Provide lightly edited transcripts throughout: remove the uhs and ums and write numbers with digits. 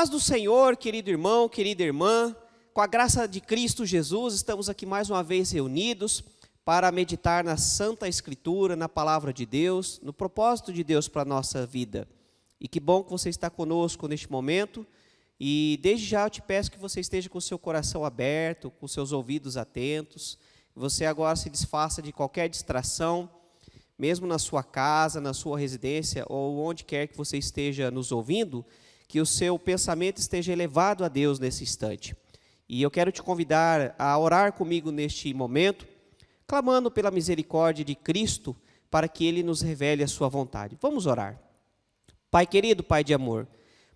paz do Senhor, querido irmão, querida irmã, com a graça de Cristo Jesus, estamos aqui mais uma vez reunidos para meditar na Santa Escritura, na Palavra de Deus, no propósito de Deus para a nossa vida. E que bom que você está conosco neste momento, e desde já eu te peço que você esteja com o seu coração aberto, com seus ouvidos atentos, que você agora se desfaça de qualquer distração, mesmo na sua casa, na sua residência, ou onde quer que você esteja nos ouvindo, que o seu pensamento esteja elevado a Deus nesse instante. E eu quero te convidar a orar comigo neste momento, clamando pela misericórdia de Cristo, para que Ele nos revele a sua vontade. Vamos orar. Pai querido, Pai de amor,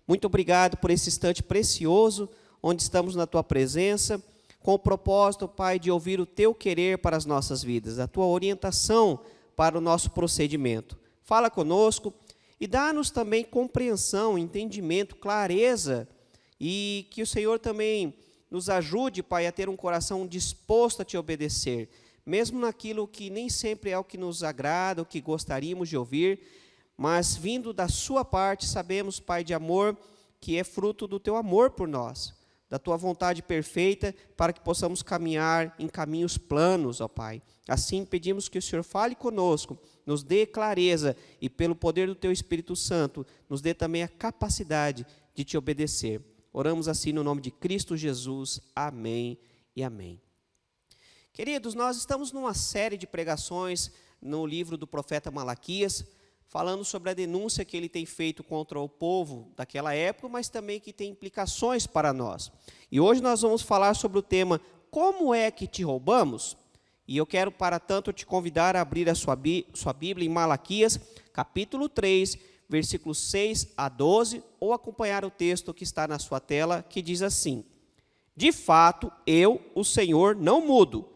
muito obrigado por esse instante precioso, onde estamos na Tua presença, com o propósito, Pai, de ouvir o Teu querer para as nossas vidas, a Tua orientação para o nosso procedimento. Fala conosco e dá-nos também compreensão, entendimento, clareza, e que o Senhor também nos ajude, Pai, a ter um coração disposto a Te obedecer, mesmo naquilo que nem sempre é o que nos agrada, o que gostaríamos de ouvir, mas vindo da Sua parte, sabemos, Pai de amor, que é fruto do Teu amor por nós, da Tua vontade perfeita, para que possamos caminhar em caminhos planos, ó Pai. Assim, pedimos que o Senhor fale conosco, nos dê clareza e, pelo poder do Teu Espírito Santo, nos dê também a capacidade de Te obedecer. Oramos assim no nome de Cristo Jesus. Amém e amém. Queridos, nós estamos numa série de pregações no livro do profeta Malaquias, falando sobre a denúncia que ele tem feito contra o povo daquela época, mas também que tem implicações para nós. E hoje nós vamos falar sobre o tema, como é que te roubamos? E eu quero, para tanto, te convidar a abrir a sua Bíblia em Malaquias, capítulo 3, versículos 6 a 12, ou acompanhar o texto que está na sua tela, que diz assim: De fato, eu, o Senhor, não mudo.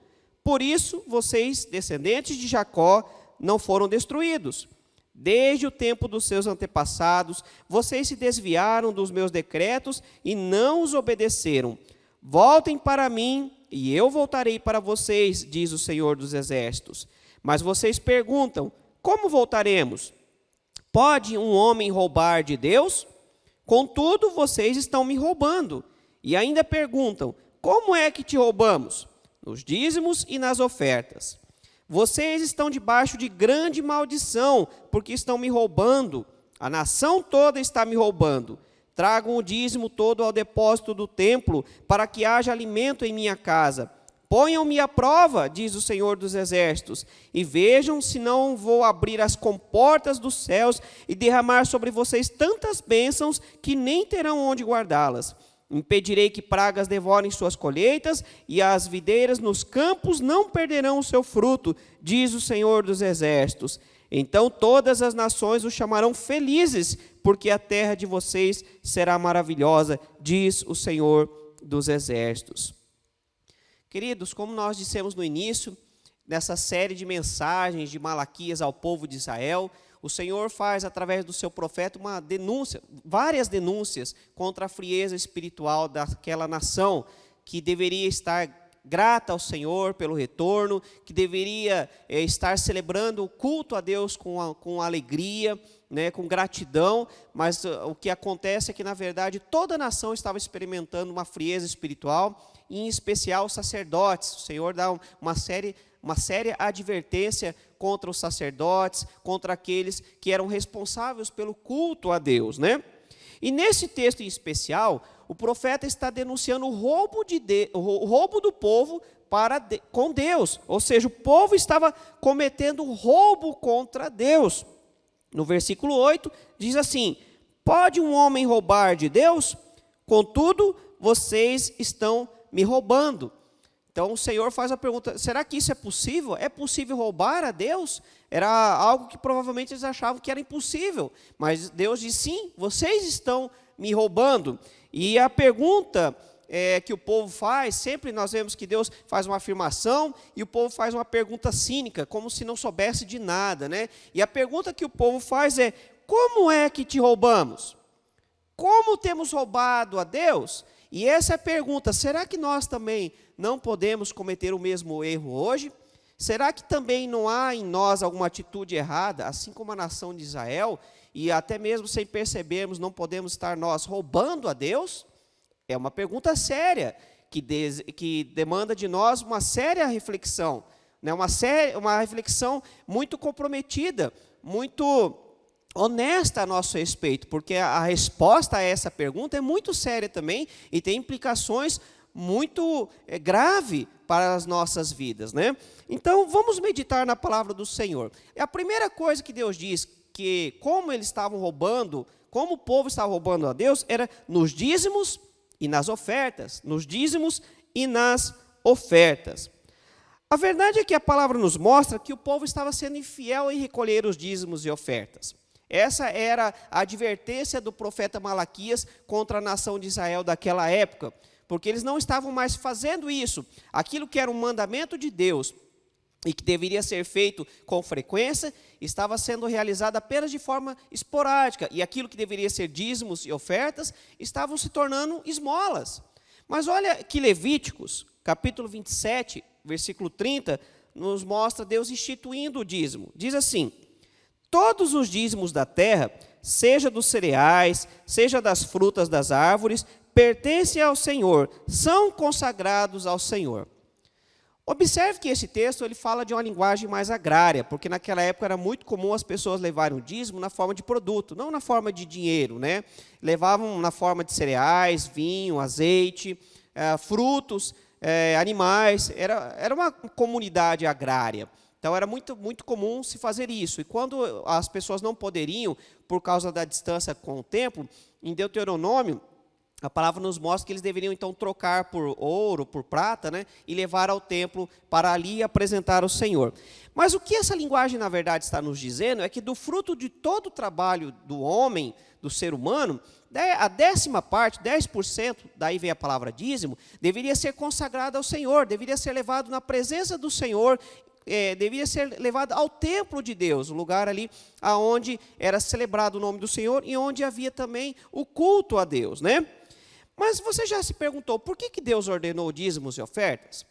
Por isso, vocês, descendentes de Jacó, não foram destruídos. Desde o tempo dos seus antepassados, vocês se desviaram dos meus decretos e não os obedeceram. Voltem para mim, e eu voltarei para vocês, diz o Senhor dos Exércitos. Mas vocês perguntam, como voltaremos? Pode um homem roubar de Deus? Contudo, vocês estão me roubando. E ainda perguntam, como é que te roubamos? Nos dízimos e nas ofertas. Vocês estão debaixo de grande maldição, porque estão me roubando. A nação toda está me roubando. Tragam o dízimo todo ao depósito do templo, para que haja alimento em minha casa. Ponham-me à prova, diz o Senhor dos Exércitos, e vejam se não vou abrir as comportas dos céus e derramar sobre vocês tantas bênçãos que nem terão onde guardá-las. Impedirei que pragas devorem suas colheitas, e as videiras nos campos não perderão o seu fruto, diz o Senhor dos Exércitos. Então todas as nações os chamarão felizes, porque a terra de vocês será maravilhosa, diz o Senhor dos Exércitos. Queridos, como nós dissemos no início, nessa série de mensagens de Malaquias ao povo de Israel, o Senhor faz, através do seu profeta, uma denúncia, várias denúncias contra a frieza espiritual daquela nação, que deveria estar grata ao Senhor pelo retorno, que deveria estar celebrando o culto a Deus com alegria, né, com gratidão, mas o que acontece é que, na verdade, toda a nação estava experimentando uma frieza espiritual, em especial os sacerdotes. O Senhor dá uma séria advertência contra os sacerdotes, contra aqueles que eram responsáveis pelo culto a Deus, né? E nesse texto em especial, o profeta está denunciando o roubo do povo com Deus, ou seja, o povo estava cometendo roubo contra Deus. No versículo 8, diz assim, pode um homem roubar de Deus? Contudo, vocês estão me roubando. Então o Senhor faz a pergunta, será que isso é possível? É possível roubar a Deus? Era algo que provavelmente eles achavam que era impossível, mas Deus diz, sim, vocês estão me roubando. E a pergunta que o povo faz, sempre nós vemos que Deus faz uma afirmação e o povo faz uma pergunta cínica, como se não soubesse de nada, né? E a pergunta que o povo faz é, como é que te roubamos? Como temos roubado a Deus? E essa é a pergunta, será que nós também não podemos cometer o mesmo erro hoje? Será que também não há em nós alguma atitude errada, assim como a nação de Israel, e até mesmo sem percebermos, não podemos estar nós roubando a Deus? É uma pergunta séria, que demanda de nós uma séria reflexão, né? Uma reflexão muito comprometida, muito honesta a nosso respeito, porque a resposta a essa pergunta é muito séria também e tem implicações muito grave para as nossas vidas, né? Então, vamos meditar na palavra do Senhor. A primeira coisa que Deus diz, que como eles estavam roubando, como o povo estava roubando a Deus, era nos dízimos e nas ofertas. Nos dízimos e nas ofertas. A verdade é que a palavra nos mostra que o povo estava sendo infiel em recolher os dízimos e ofertas. Essa era a advertência do profeta Malaquias contra a nação de Israel daquela época, porque eles não estavam mais fazendo isso. Aquilo que era um mandamento de Deus e que deveria ser feito com frequência, estava sendo realizado apenas de forma esporádica, e aquilo que deveria ser dízimos e ofertas, estavam se tornando esmolas. Mas olha que Levíticos, capítulo 27, versículo 30, nos mostra Deus instituindo o dízimo. Diz assim: todos os dízimos da terra, seja dos cereais, seja das frutas das árvores, pertencem ao Senhor, são consagrados ao Senhor. Observe que esse texto ele fala de uma linguagem mais agrária, porque naquela época era muito comum as pessoas levarem o dízimo na forma de produto, não na forma de dinheiro, né? Levavam na forma de cereais, vinho, azeite, frutos, animais. Era uma comunidade agrária. Então, era muito, muito comum se fazer isso. E quando as pessoas não poderiam, por causa da distância com o templo, em Deuteronômio, a palavra nos mostra que eles deveriam, então, trocar por ouro, por prata, né, e levar ao templo para ali apresentar ao Senhor. Mas o que essa linguagem, na verdade, está nos dizendo é que do fruto de todo o trabalho do homem, do ser humano, a 10ª parte, 10%, daí vem a palavra dízimo, deveria ser consagrado ao Senhor, deveria ser levado na presença do Senhor, deveria ser levado ao templo de Deus, o lugar ali onde era celebrado o nome do Senhor e onde havia também o culto a Deus, né? Mas você já se perguntou, por que Deus ordenou dízimos e ofertas?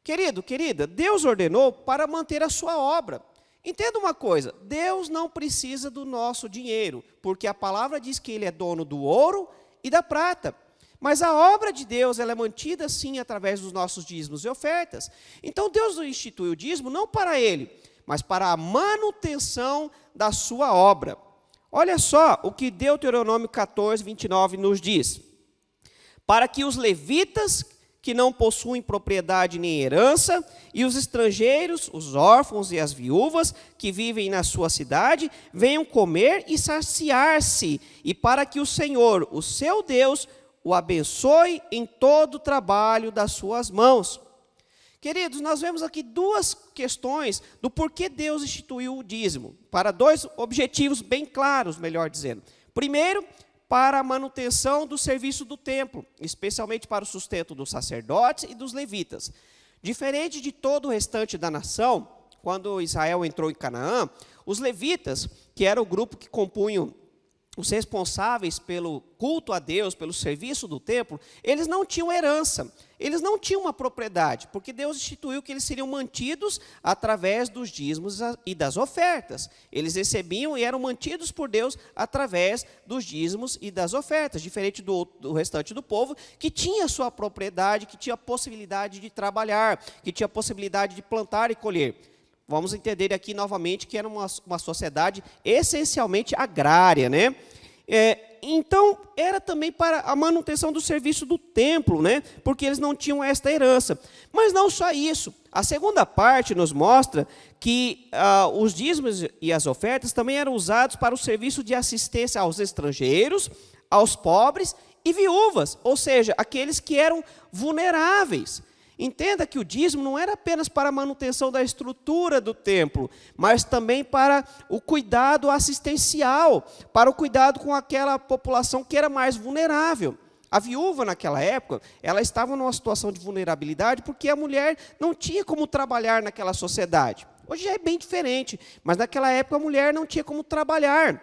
Querido, querida, Deus ordenou para manter a sua obra. Entenda uma coisa, Deus não precisa do nosso dinheiro, porque a palavra diz que Ele é dono do ouro e da prata. Mas a obra de Deus ela é mantida, sim, através dos nossos dízimos e ofertas. Então, Deus instituiu o dízimo não para Ele, mas para a manutenção da sua obra. Olha só o que Deuteronômio 14, 29 nos diz. Para que os levitas, que não possuem propriedade nem herança, e os estrangeiros, os órfãos e as viúvas, que vivem na sua cidade, venham comer e saciar-se, e para que o Senhor, o seu Deus, o abençoe em todo o trabalho das suas mãos. Queridos, nós vemos aqui duas questões do porquê Deus instituiu o dízimo, para dois objetivos bem claros, melhor dizendo. Primeiro, para a manutenção do serviço do templo, especialmente para o sustento dos sacerdotes e dos levitas. Diferente de todo o restante da nação, quando Israel entrou em Canaã, os levitas, que era o grupo que compunham os responsáveis pelo culto a Deus, pelo serviço do templo, eles não tinham herança, eles não tinham uma propriedade, porque Deus instituiu que eles seriam mantidos através dos dízimos e das ofertas. Eles recebiam e eram mantidos por Deus através dos dízimos e das ofertas, diferente do restante do povo, que tinha sua propriedade, que tinha a possibilidade de trabalhar, que tinha a possibilidade de plantar e colher. Vamos entender aqui novamente que era uma sociedade essencialmente agrária, né? Então, era também para a manutenção do serviço do templo, né? Porque eles não tinham esta herança. Mas não só isso. A segunda parte nos mostra que os dízimos e as ofertas também eram usados para o serviço de assistência aos estrangeiros, aos pobres e viúvas, ou seja, aqueles que eram vulneráveis. Entenda que o dízimo não era apenas para a manutenção da estrutura do templo, mas também para o cuidado assistencial, para o cuidado com aquela população que era mais vulnerável. A viúva, naquela época, ela estava numa situação de vulnerabilidade porque a mulher não tinha como trabalhar naquela sociedade. Hoje já é bem diferente, mas naquela época a mulher não tinha como trabalhar.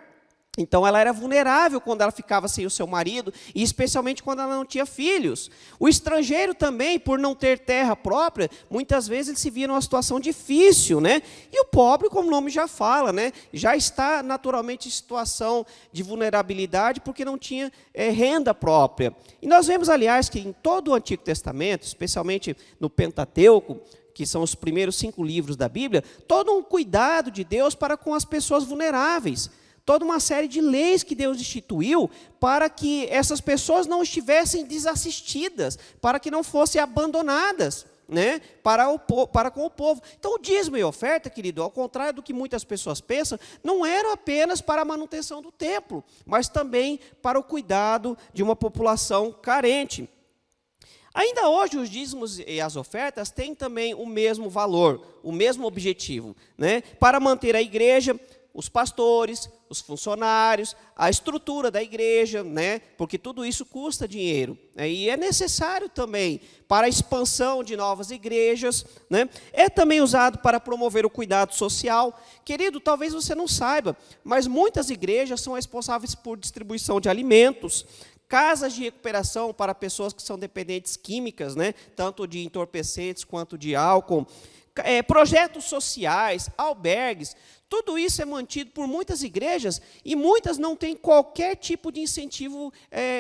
Então, ela era vulnerável quando ela ficava sem o seu marido, e especialmente quando ela não tinha filhos. O estrangeiro também, por não ter terra própria, muitas vezes ele se via numa situação difícil, né? E o pobre, como o nome já fala, né? Já está naturalmente em situação de vulnerabilidade, porque não tinha renda própria. E nós vemos, aliás, que em todo o Antigo Testamento, especialmente no Pentateuco, que são os primeiros 5 livros da Bíblia, todo um cuidado de Deus para com as pessoas vulneráveis. Toda uma série de leis que Deus instituiu para que essas pessoas não estivessem desassistidas, para que não fossem abandonadas, né, para com o povo. Então, o dízimo e oferta, querido, ao contrário do que muitas pessoas pensam, não eram apenas para a manutenção do templo, mas também para o cuidado de uma população carente. Ainda hoje, os dízimos e as ofertas têm também o mesmo valor, o mesmo objetivo, né, para manter a igreja, os pastores, os funcionários, a estrutura da igreja, né? Porque tudo isso custa dinheiro, né? E é necessário também para a expansão de novas igrejas, né? É também usado para promover o cuidado social. Querido, talvez você não saiba, mas muitas igrejas são responsáveis por distribuição de alimentos, casas de recuperação para pessoas que são dependentes químicas, né? Tanto de entorpecentes quanto de álcool, projetos sociais, albergues. Tudo isso é mantido por muitas igrejas e muitas não têm qualquer tipo de incentivo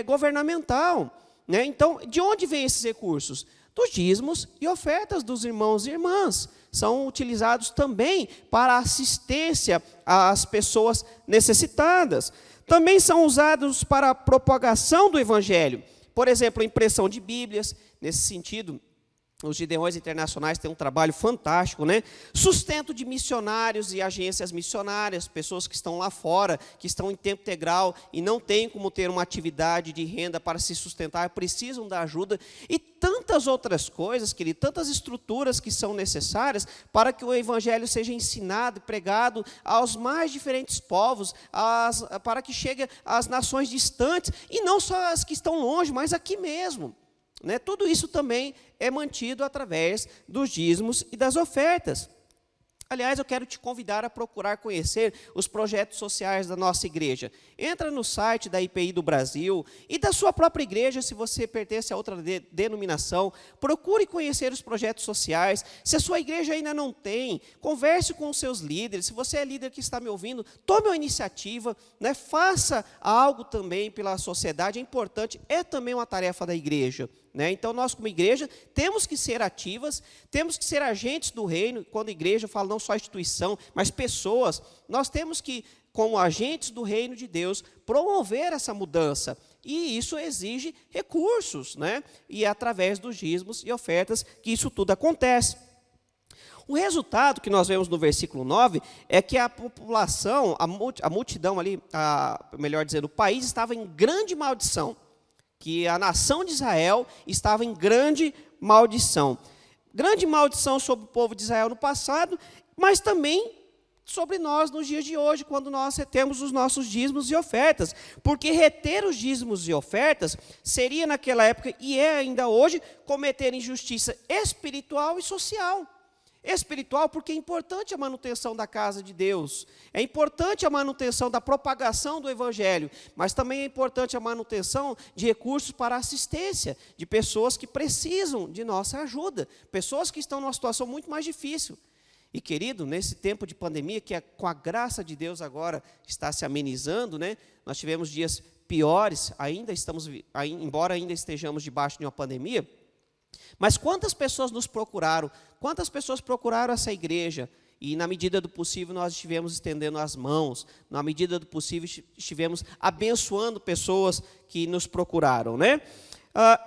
governamental, né? Então, de onde vêm esses recursos? Dos dízimos e ofertas dos irmãos e irmãs. São utilizados também para assistência às pessoas necessitadas. Também são usados para a propagação do evangelho. Por exemplo, a impressão de Bíblias, nesse sentido. Os Gideões Internacionais têm um trabalho fantástico, né? Sustento de missionários e agências missionárias, pessoas que estão lá fora, que estão em tempo integral e não têm como ter uma atividade de renda para se sustentar, precisam da ajuda. E tantas outras coisas, querido, tantas estruturas que são necessárias para que o evangelho seja ensinado e pregado aos mais diferentes povos, para que chegue às nações distantes, e não só as que estão longe, mas aqui mesmo. Né? Tudo isso também é mantido através dos dízimos e das ofertas. Aliás, eu quero te convidar a procurar conhecer os projetos sociais da nossa igreja. Entra no site da IPI do Brasil e da sua própria igreja, se você pertence a outra denominação. Procure conhecer os projetos sociais. Se a sua igreja ainda não tem, converse com os seus líderes. Se você é líder que está me ouvindo, tome uma iniciativa, né? Faça algo também pela sociedade. É importante, é também uma tarefa da igreja. Né? Então, nós como igreja temos que ser ativas, temos que ser agentes do reino. Quando igreja, eu falo não só instituição, mas pessoas. Nós temos que, como agentes do reino de Deus, promover essa mudança. E isso exige recursos, né? E é através dos dízimos e ofertas que isso tudo acontece. O resultado que nós vemos no versículo 9 é que a população, a multidão ali, melhor dizendo, o país estava em grande maldição. Que a nação de Israel estava em grande maldição. Grande maldição sobre o povo de Israel no passado, mas também sobre nós nos dias de hoje, quando nós retemos os nossos dízimos e ofertas. Porque reter os dízimos e ofertas seria, naquela época, e é ainda hoje, cometer injustiça espiritual e social. Espiritual, porque é importante a manutenção da casa de Deus, é importante a manutenção da propagação do evangelho, mas também é importante a manutenção de recursos para assistência de pessoas que precisam de nossa ajuda, pessoas que estão numa situação muito mais difícil. E, querido, nesse tempo de pandemia, que com a graça de Deus agora está se amenizando, né? Nós tivemos dias piores, embora ainda estejamos debaixo de uma pandemia. Mas quantas pessoas nos procuraram? Quantas pessoas procuraram essa igreja? E, na medida do possível, nós estivemos estendendo as mãos. Na medida do possível, estivemos abençoando pessoas que nos procuraram, né?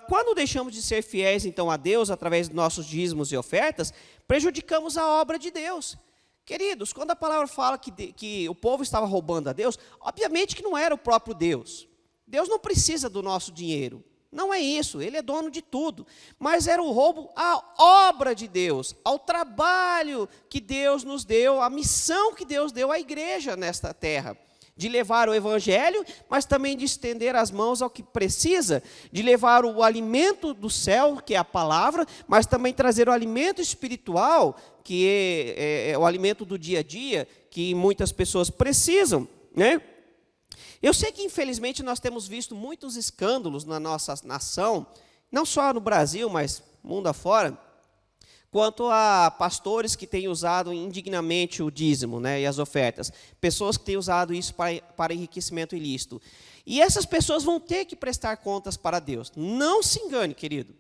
Quando deixamos de ser fiéis, então, a Deus, através dos nossos dízimos e ofertas, prejudicamos a obra de Deus. Queridos, quando a palavra fala que o povo estava roubando a Deus, obviamente que não era o próprio Deus. Deus não precisa do nosso dinheiro. Não é isso, ele é dono de tudo. Mas era o roubo à obra de Deus, ao trabalho que Deus nos deu, à missão que Deus deu à igreja nesta terra. De levar o evangelho, mas também de estender as mãos ao que precisa, de levar o alimento do céu, que é a palavra, mas também trazer o alimento espiritual, que é o alimento do dia a dia, que muitas pessoas precisam, né? Eu sei que, infelizmente, nós temos visto muitos escândalos na nossa nação, não só no Brasil, mas mundo afora, quanto a pastores que têm usado indignamente o dízimo, né, e as ofertas. Pessoas que têm usado isso para enriquecimento ilícito. E essas pessoas vão ter que prestar contas para Deus. Não se engane, querido.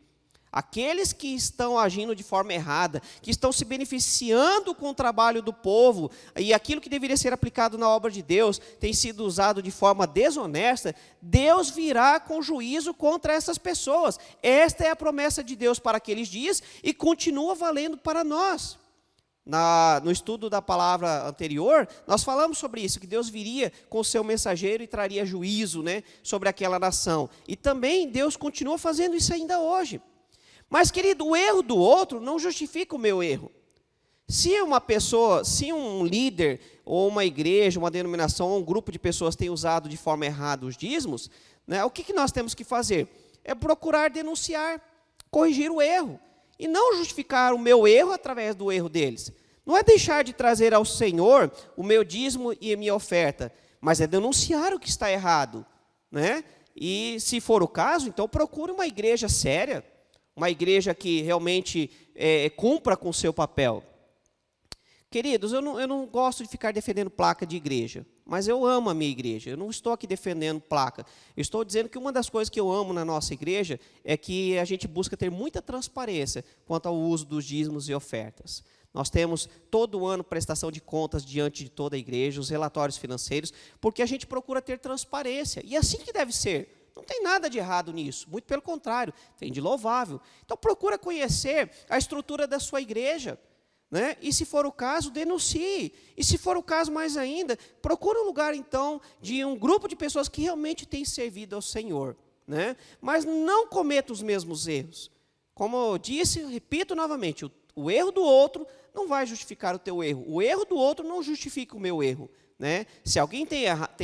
Aqueles que estão agindo de forma errada, que estão se beneficiando com o trabalho do povo, e aquilo que deveria ser aplicado na obra de Deus tem sido usado de forma desonesta, Deus virá com juízo contra essas pessoas. Esta é a promessa de Deus para aqueles dias e continua valendo para nós. No estudo da palavra anterior, nós falamos sobre isso, que Deus viria com o seu mensageiro e traria juízo, né, sobre aquela nação. E também Deus continua fazendo isso ainda hoje. Mas, querido, o erro do outro não justifica o meu erro. Se uma pessoa, se um líder, ou uma igreja, uma denominação, ou um grupo de pessoas tem usado de forma errada os dízimos, né, o que nós temos que fazer? É procurar denunciar, corrigir o erro, e não justificar o meu erro através do erro deles. Não é deixar de trazer ao Senhor o meu dízimo e a minha oferta, mas é denunciar o que está errado, né? E, se for o caso, então procure uma igreja séria, uma igreja que realmente cumpra com o seu papel. Queridos, eu não gosto de ficar defendendo placa de igreja, mas eu amo a minha igreja. Eu não estou aqui defendendo placa. Eu estou dizendo que uma das coisas que eu amo na nossa igreja é que a gente busca ter muita transparência quanto ao uso dos dízimos e ofertas. Nós temos todo ano prestação de contas diante de toda a igreja, os relatórios financeiros, porque a gente procura ter transparência. E é assim que deve ser. Não tem nada de errado nisso, muito pelo contrário, tem de louvável. Então, procura conhecer a estrutura da sua igreja, né? E, se for o caso, denuncie. E, se for o caso mais ainda, procure um lugar, então, de um grupo de pessoas que realmente tem servido ao Senhor, né? Mas não cometa os mesmos erros. Como eu disse, repito novamente, o erro do outro não vai justificar o teu erro. O erro do outro não justifica o meu erro, né? Se alguém tem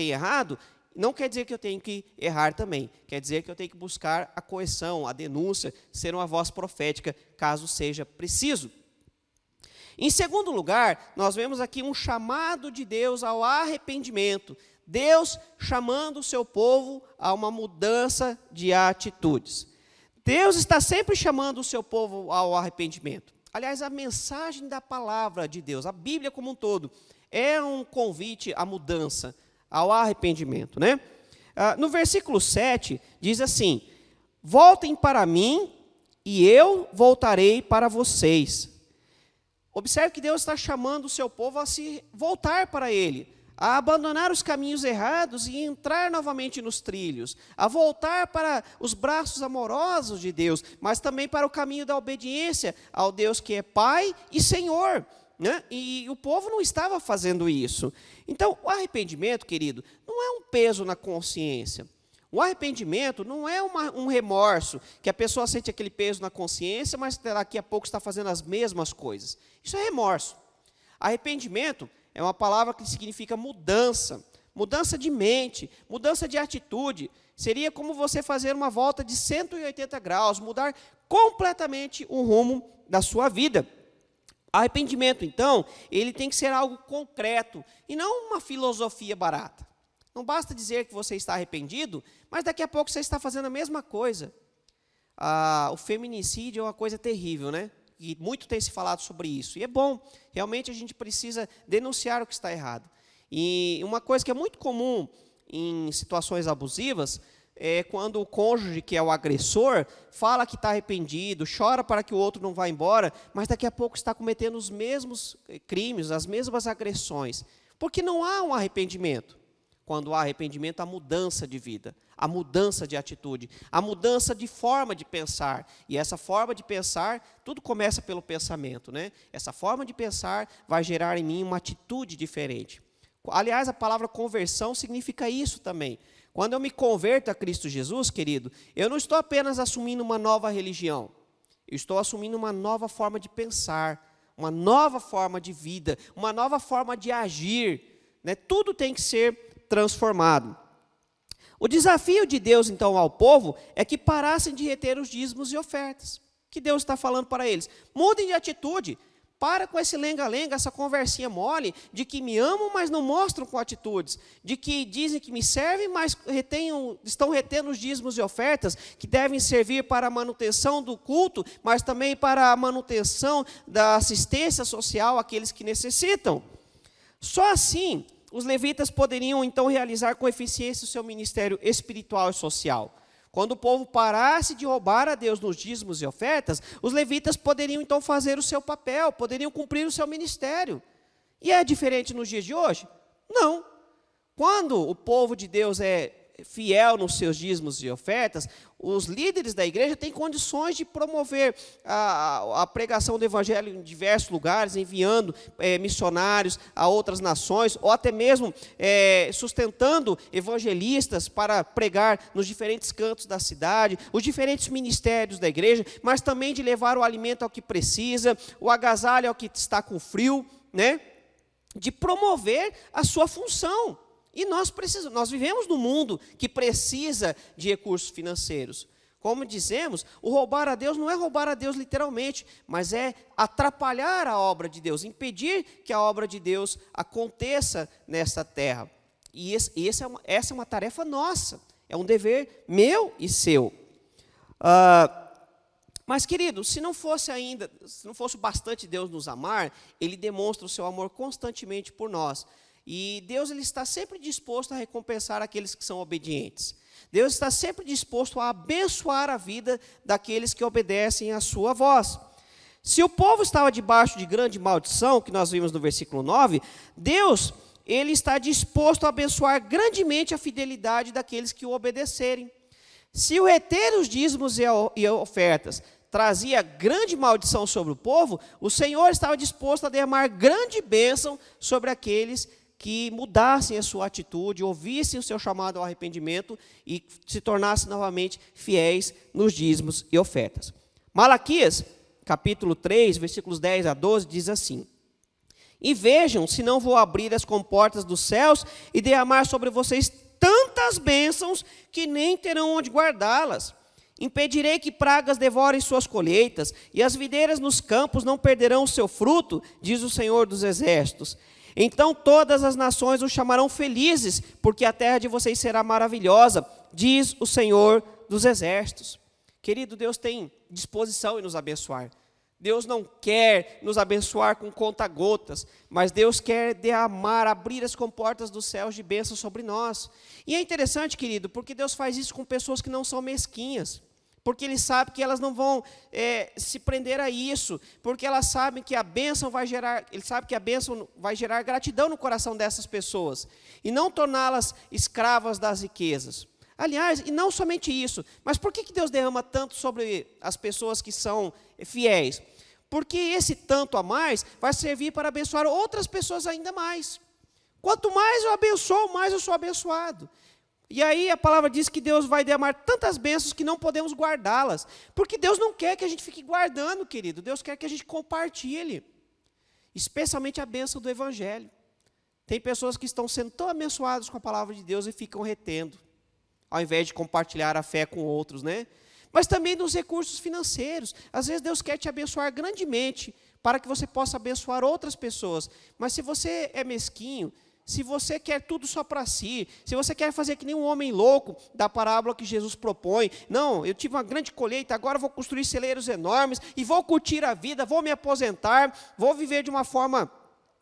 errado, não quer dizer que eu tenho que errar também. Quer dizer que eu tenho que buscar a correção, a denúncia, ser uma voz profética, caso seja preciso. Em segundo lugar, nós vemos aqui um chamado de Deus ao arrependimento. Deus chamando o seu povo a uma mudança de atitudes. Deus está sempre chamando o seu povo ao arrependimento. Aliás, a mensagem da palavra de Deus, a Bíblia como um todo, é um convite à mudança, ao arrependimento, né? No versículo 7, diz assim: voltem para mim e eu voltarei para vocês. Observe que Deus está chamando o seu povo a se voltar para Ele, a abandonar os caminhos errados e entrar novamente nos trilhos, a voltar para os braços amorosos de Deus, mas também para o caminho da obediência ao Deus que é Pai e Senhor, né? E o povo não estava fazendo isso. Então, o arrependimento, querido, não é um peso na consciência. O arrependimento não é um remorso, que a pessoa sente aquele peso na consciência, mas daqui a pouco está fazendo as mesmas coisas. Isso é remorso. Arrependimento é uma palavra que significa mudança, mudança de mente, mudança de atitude. Seria como você fazer uma volta de 180 graus, mudar completamente o rumo da sua vida. Arrependimento, então, ele tem que ser algo concreto e não uma filosofia barata. Não basta dizer que você está arrependido, mas daqui a pouco você está fazendo a mesma coisa. O feminicídio é uma coisa terrível, né? E muito tem se falado sobre isso. E é bom, realmente a gente precisa denunciar o que está errado. E uma coisa que é muito comum em situações abusivas é quando o cônjuge, que é o agressor, fala que está arrependido, chora para que o outro não vá embora, mas daqui a pouco está cometendo os mesmos crimes, as mesmas agressões. Porque não há um arrependimento. Quando há arrependimento, há mudança de vida, a mudança de atitude, a mudança de forma de pensar. E essa forma de pensar, tudo começa pelo pensamento, né? Essa forma de pensar vai gerar em mim uma atitude diferente. Aliás, a palavra conversão significa isso também. Quando eu me converto a Cristo Jesus, querido, eu não estou apenas assumindo uma nova religião. Eu estou assumindo uma nova forma de pensar, uma nova forma de vida, uma nova forma de agir, né? Tudo tem que ser transformado. O desafio de Deus, então, ao povo é que parassem de reter os dízimos e ofertas. Que Deus está falando para eles: mudem de atitude, Para com esse lenga-lenga, essa conversinha mole, de que me amam, mas não mostram com atitudes, de que dizem que me servem, mas estão retendo os dízimos e ofertas, que devem servir para a manutenção do culto, mas também para a manutenção da assistência social àqueles que necessitam. Só assim, os levitas poderiam então realizar com eficiência o seu ministério espiritual e social. Quando o povo parasse de roubar a Deus nos dízimos e ofertas, os levitas poderiam então fazer o seu papel, poderiam cumprir o seu ministério. E é diferente nos dias de hoje? Não. Quando o povo de Deus é fiel nos seus dízimos e ofertas, os líderes da igreja têm condições de promover a pregação do evangelho em diversos lugares, enviando missionários a outras nações, ou até mesmo sustentando evangelistas para pregar nos diferentes cantos da cidade, os diferentes ministérios da igreja, mas também de levar o alimento ao que precisa, o agasalho ao que está com frio, né? De promover a sua função. E nós vivemos num mundo que precisa de recursos financeiros. Como dizemos, o roubar a Deus não é roubar a Deus literalmente, mas é atrapalhar a obra de Deus, impedir que a obra de Deus aconteça nesta terra. E essa é uma tarefa nossa, é um dever meu e seu. Mas, querido, se não fosse bastante Deus nos amar, Ele demonstra o seu amor constantemente por nós. E Deus ele está sempre disposto a recompensar aqueles que são obedientes. Deus está sempre disposto a abençoar a vida daqueles que obedecem à sua voz. Se o povo estava debaixo de grande maldição, que nós vimos no versículo 9, Deus ele está disposto a abençoar grandemente a fidelidade daqueles que o obedecerem. Se o reter os dízimos e ofertas trazia grande maldição sobre o povo, o Senhor estava disposto a derramar grande bênção sobre aqueles que mudassem a sua atitude, ouvissem o seu chamado ao arrependimento e se tornassem novamente fiéis nos dízimos e ofertas. Malaquias, capítulo 3, versículos 10 a 12, diz assim: E vejam, se não vou abrir as comportas dos céus e derramar sobre vocês tantas bênçãos que nem terão onde guardá-las. Impedirei que pragas devorem suas colheitas, e as videiras nos campos não perderão o seu fruto, diz o Senhor dos Exércitos. Então todas as nações os chamarão felizes, porque a terra de vocês será maravilhosa, diz o Senhor dos Exércitos. Querido, Deus tem disposição em nos abençoar. Deus não quer nos abençoar com conta-gotas, mas Deus quer derramar, abrir as comportas dos céus de bênção sobre nós. E é interessante, querido, porque Deus faz isso com pessoas que não são mesquinhas. Porque Ele sabe que elas não vão se prender a isso, porque elas sabem que a bênção vai gerar, Ele sabe que a bênção vai gerar gratidão no coração dessas pessoas, e não torná-las escravas das riquezas. Aliás, e não somente isso, mas por que Deus derrama tanto sobre as pessoas que são fiéis? Porque esse tanto a mais vai servir para abençoar outras pessoas ainda mais. Quanto mais eu abençoo, mais eu sou abençoado. E aí a palavra diz que Deus vai derramar tantas bênçãos que não podemos guardá-las. Porque Deus não quer que a gente fique guardando, querido. Deus quer que a gente compartilhe. Especialmente a bênção do Evangelho. Tem pessoas que estão sendo tão abençoadas com a palavra de Deus e ficam retendo, ao invés de compartilhar a fé com outros, né? Mas também dos recursos financeiros. Às vezes Deus quer te abençoar grandemente, para que você possa abençoar outras pessoas. Mas se você é mesquinho, se você quer tudo só para si, se você quer fazer que nem um homem louco da parábola que Jesus propõe, não, eu tive uma grande colheita, agora vou construir celeiros enormes e vou curtir a vida, vou me aposentar, vou viver de uma forma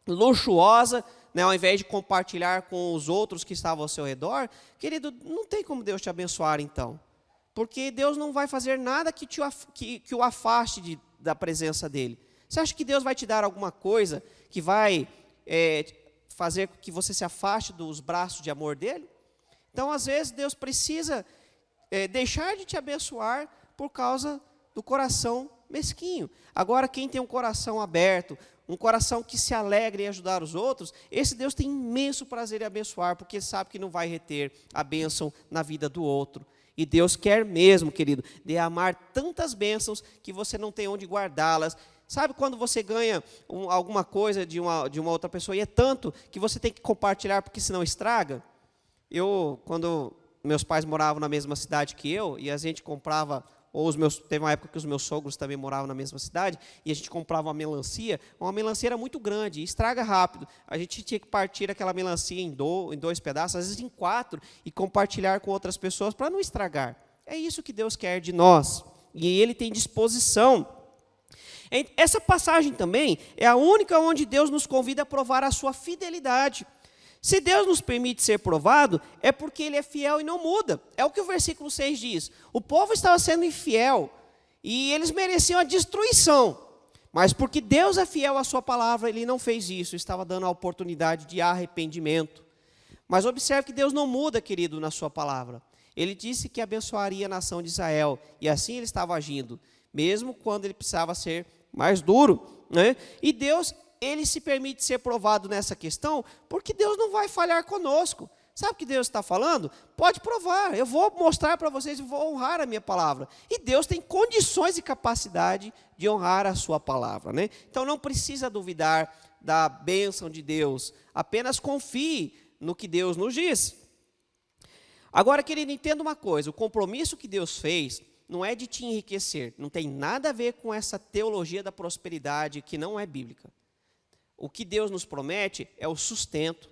luxuosa, né, ao invés de compartilhar com os outros que estavam ao seu redor, querido, não tem como Deus te abençoar então, porque Deus não vai fazer nada que o afaste da presença dEle. Você acha que Deus vai te dar alguma coisa que vai fazer com que você se afaste dos braços de amor dEle? Então, às vezes, Deus precisa deixar de te abençoar por causa do coração mesquinho. Agora, quem tem um coração aberto, um coração que se alegra em ajudar os outros, esse Deus tem imenso prazer em abençoar, porque Ele sabe que não vai reter a bênção na vida do outro. E Deus quer mesmo, querido, derramar tantas bênçãos que você não tem onde guardá-las. Sabe quando você ganha alguma coisa de uma outra pessoa e é tanto que você tem que compartilhar porque senão estraga? Quando meus pais moravam na mesma cidade que eu, e a gente comprava teve uma época que os meus sogros também moravam na mesma cidade, e a gente comprava uma melancia era muito grande, e estraga rápido. A gente tinha que partir aquela melancia em dois pedaços, às vezes em 4, e compartilhar com outras pessoas para não estragar. É isso que Deus quer de nós, e Ele tem disposição. Essa passagem também é a única onde Deus nos convida a provar a sua fidelidade. Se Deus nos permite ser provado, é porque Ele é fiel e não muda. É o que o versículo 6 diz. O povo estava sendo infiel e eles mereciam a destruição. Mas porque Deus é fiel à sua palavra, Ele não fez isso. Estava dando a oportunidade de arrependimento. Mas observe que Deus não muda, querido, na sua palavra. Ele disse que abençoaria a nação de Israel. E assim Ele estava agindo, mesmo quando Ele precisava ser mais duro, né? E Deus, Ele se permite ser provado nessa questão, porque Deus não vai falhar conosco. Sabe o que Deus está falando? Pode provar, eu vou mostrar para vocês, eu vou honrar a minha palavra. E Deus tem condições e capacidade de honrar a sua palavra, né? Então não precisa duvidar da bênção de Deus, apenas confie no que Deus nos diz. Agora, querido, entenda uma coisa, o compromisso que Deus fez não é de te enriquecer, não tem nada a ver com essa teologia da prosperidade que não é bíblica. O que Deus nos promete é o sustento,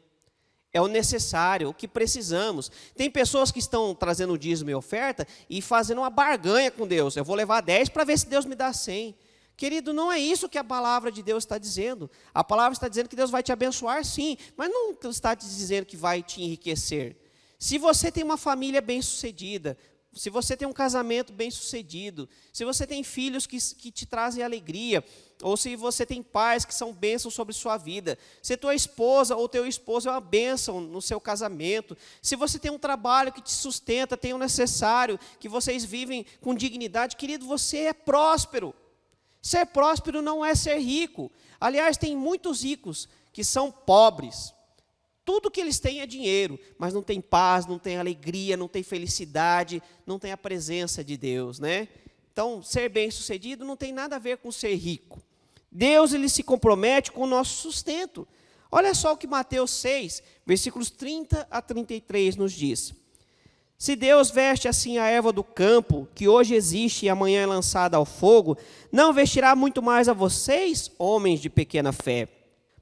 é o necessário, o que precisamos. Tem pessoas que estão trazendo o dízimo e oferta e fazendo uma barganha com Deus. Eu vou levar 10 para ver se Deus me dá 100. Querido, não é isso que a palavra de Deus está dizendo. A palavra está dizendo que Deus vai te abençoar, sim, mas não está te dizendo que vai te enriquecer. Se você tem uma família bem-sucedida, se você tem um casamento bem-sucedido, se você tem filhos que te trazem alegria, ou se você tem pais que são bênçãos sobre sua vida, se tua esposa ou teu esposo é uma bênção no seu casamento, se você tem um trabalho que te sustenta, tem o necessário, que vocês vivem com dignidade, querido, você é próspero. Ser próspero não é ser rico. Aliás, tem muitos ricos que são pobres. Tudo que eles têm é dinheiro, mas não tem paz, não tem alegria, não tem felicidade, não tem a presença de Deus, né? Então, ser bem-sucedido não tem nada a ver com ser rico. Deus, Ele se compromete com o nosso sustento. Olha só o que Mateus 6, versículos 30 a 33 nos diz. Se Deus veste assim a erva do campo, que hoje existe e amanhã é lançada ao fogo, não vestirá muito mais a vocês, homens de pequena fé?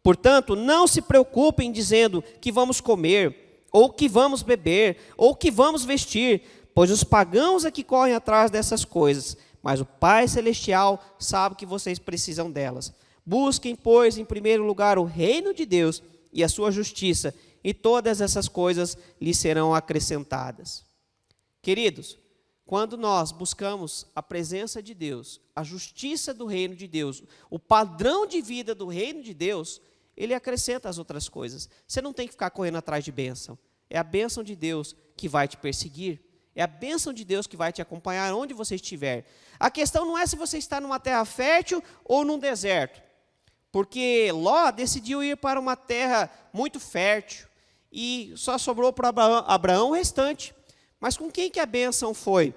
Portanto, não se preocupem dizendo que vamos comer, ou que vamos beber, ou que vamos vestir, pois os pagãos é que correm atrás dessas coisas, mas o Pai Celestial sabe que vocês precisam delas. Busquem, pois, em primeiro lugar o reino de Deus e a sua justiça, e todas essas coisas lhes serão acrescentadas. Queridos, quando nós buscamos a presença de Deus, a justiça do reino de Deus, o padrão de vida do reino de Deus, Ele acrescenta as outras coisas. Você não tem que ficar correndo atrás de bênção. É a bênção de Deus que vai te perseguir. É a bênção de Deus que vai te acompanhar onde você estiver. A questão não é se você está numa terra fértil ou num deserto. Porque Ló decidiu ir para uma terra muito fértil. E só sobrou para Abraão o restante. Mas com quem que a bênção foi?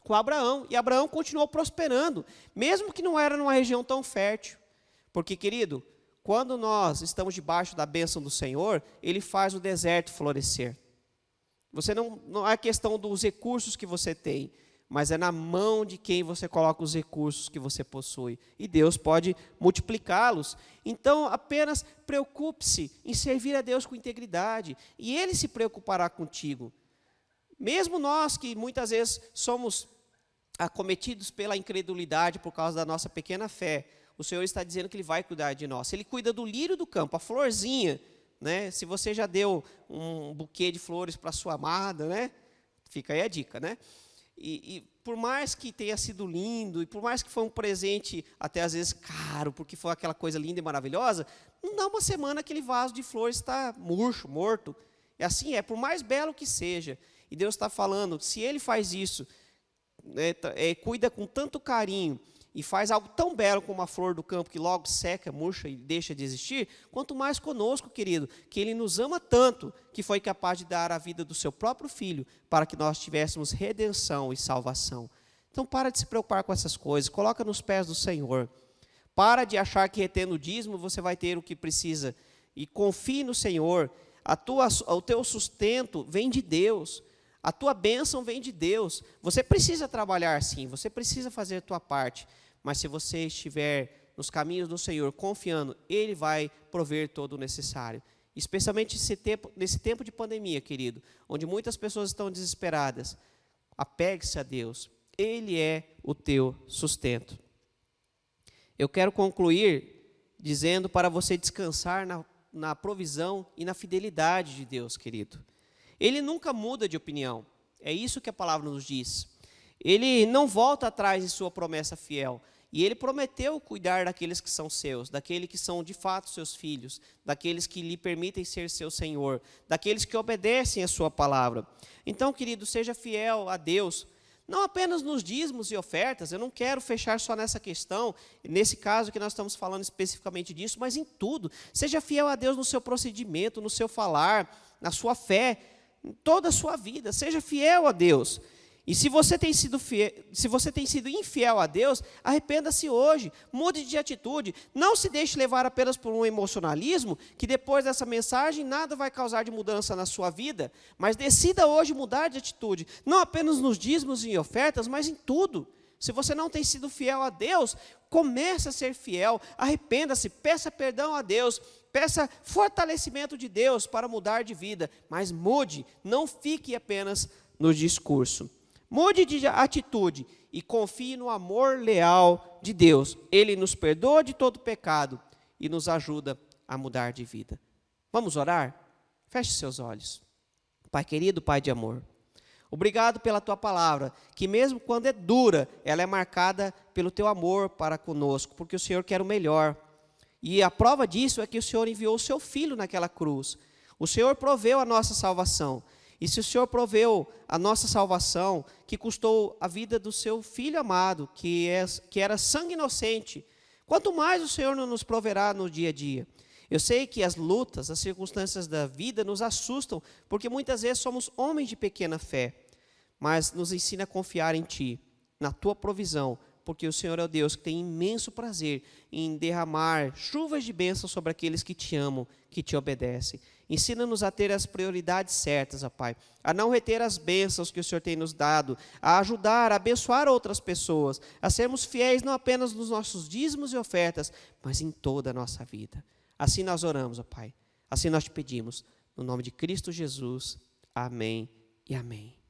Com Abraão. E Abraão continuou prosperando, mesmo que não era numa região tão fértil. Porque, querido, quando nós estamos debaixo da bênção do Senhor, Ele faz o deserto florescer. Você não é questão dos recursos que você tem, mas é na mão de quem você coloca os recursos que você possui. E Deus pode multiplicá-los. Então, apenas preocupe-se em servir a Deus com integridade, e Ele se preocupará contigo. Mesmo nós que muitas vezes somos acometidos pela incredulidade por causa da nossa pequena fé, o Senhor está dizendo que Ele vai cuidar de nós. Ele cuida do lírio do campo, a florzinha, né? Se você já deu um buquê de flores para sua amada, né? Fica aí a dica, né? E por mais que tenha sido lindo, e por mais que foi um presente até às vezes caro, porque foi aquela coisa linda e maravilhosa, não dá uma semana aquele vaso de flores está murcho, morto. É assim, por mais belo que seja. E Deus está falando, se Ele faz isso, cuida com tanto carinho, e faz algo tão belo como a flor do campo, que logo seca, murcha e deixa de existir, quanto mais conosco, querido, que Ele nos ama tanto, que foi capaz de dar a vida do seu próprio Filho, para que nós tivéssemos redenção e salvação. Então, para de se preocupar com essas coisas, coloca nos pés do Senhor. Para de achar que retendo o dízimo, você vai ter o que precisa. E confie no Senhor. O teu sustento vem de Deus. A tua bênção vem de Deus. Você precisa trabalhar sim, você precisa fazer a tua parte. Mas se você estiver nos caminhos do Senhor, confiando, Ele vai prover todo o necessário. Especialmente nesse tempo de pandemia, querido, onde muitas pessoas estão desesperadas. Apegue-se a Deus. Ele é o teu sustento. Eu quero concluir dizendo para você descansar na provisão e na fidelidade de Deus, querido. Ele nunca muda de opinião. É isso que a palavra nos diz. Ele não volta atrás de sua promessa fiel. E Ele prometeu cuidar daqueles que são seus, daqueles que são de fato seus filhos, daqueles que lhe permitem ser seu Senhor, daqueles que obedecem a sua palavra. Então, querido, seja fiel a Deus, não apenas nos dízimos e ofertas. Eu não quero fechar só nessa questão, nesse caso que nós estamos falando especificamente disso, mas em tudo. Seja fiel a Deus no seu procedimento, no seu falar, na sua fé, em toda a sua vida. Seja fiel a Deus. E se você tem sido infiel a Deus, arrependa-se hoje, mude de atitude, não se deixe levar apenas por um emocionalismo, que depois dessa mensagem nada vai causar de mudança na sua vida, mas decida hoje mudar de atitude, não apenas nos dízimos e ofertas, mas em tudo. Se você não tem sido fiel a Deus, comece a ser fiel, arrependa-se, peça perdão a Deus, peça fortalecimento de Deus para mudar de vida, mas mude, não fique apenas no discurso. Mude de atitude e confie no amor leal de Deus. Ele nos perdoa de todo pecado e nos ajuda a mudar de vida. Vamos orar? Feche seus olhos. Pai querido, Pai de amor, obrigado pela Tua palavra, que mesmo quando é dura, ela é marcada pelo Teu amor para conosco, porque o Senhor quer o melhor. E a prova disso é que o Senhor enviou o Seu Filho naquela cruz. O Senhor proveu a nossa salvação. E se o Senhor proveu a nossa salvação, que custou a vida do seu Filho amado, que era sangue inocente, quanto mais o Senhor não nos proverá no dia a dia. Eu sei que as lutas, as circunstâncias da vida nos assustam, porque muitas vezes somos homens de pequena fé, mas nos ensina a confiar em Ti, na Tua provisão, porque o Senhor é o Deus que tem imenso prazer em derramar chuvas de bênção sobre aqueles que Te amam, que Te obedecem. Ensina-nos a ter as prioridades certas, ó Pai, a não reter as bênçãos que o Senhor tem nos dado, a ajudar, a abençoar outras pessoas, a sermos fiéis não apenas nos nossos dízimos e ofertas, mas em toda a nossa vida. Assim nós oramos, ó Pai, assim nós te pedimos, no nome de Cristo Jesus. Amém e amém.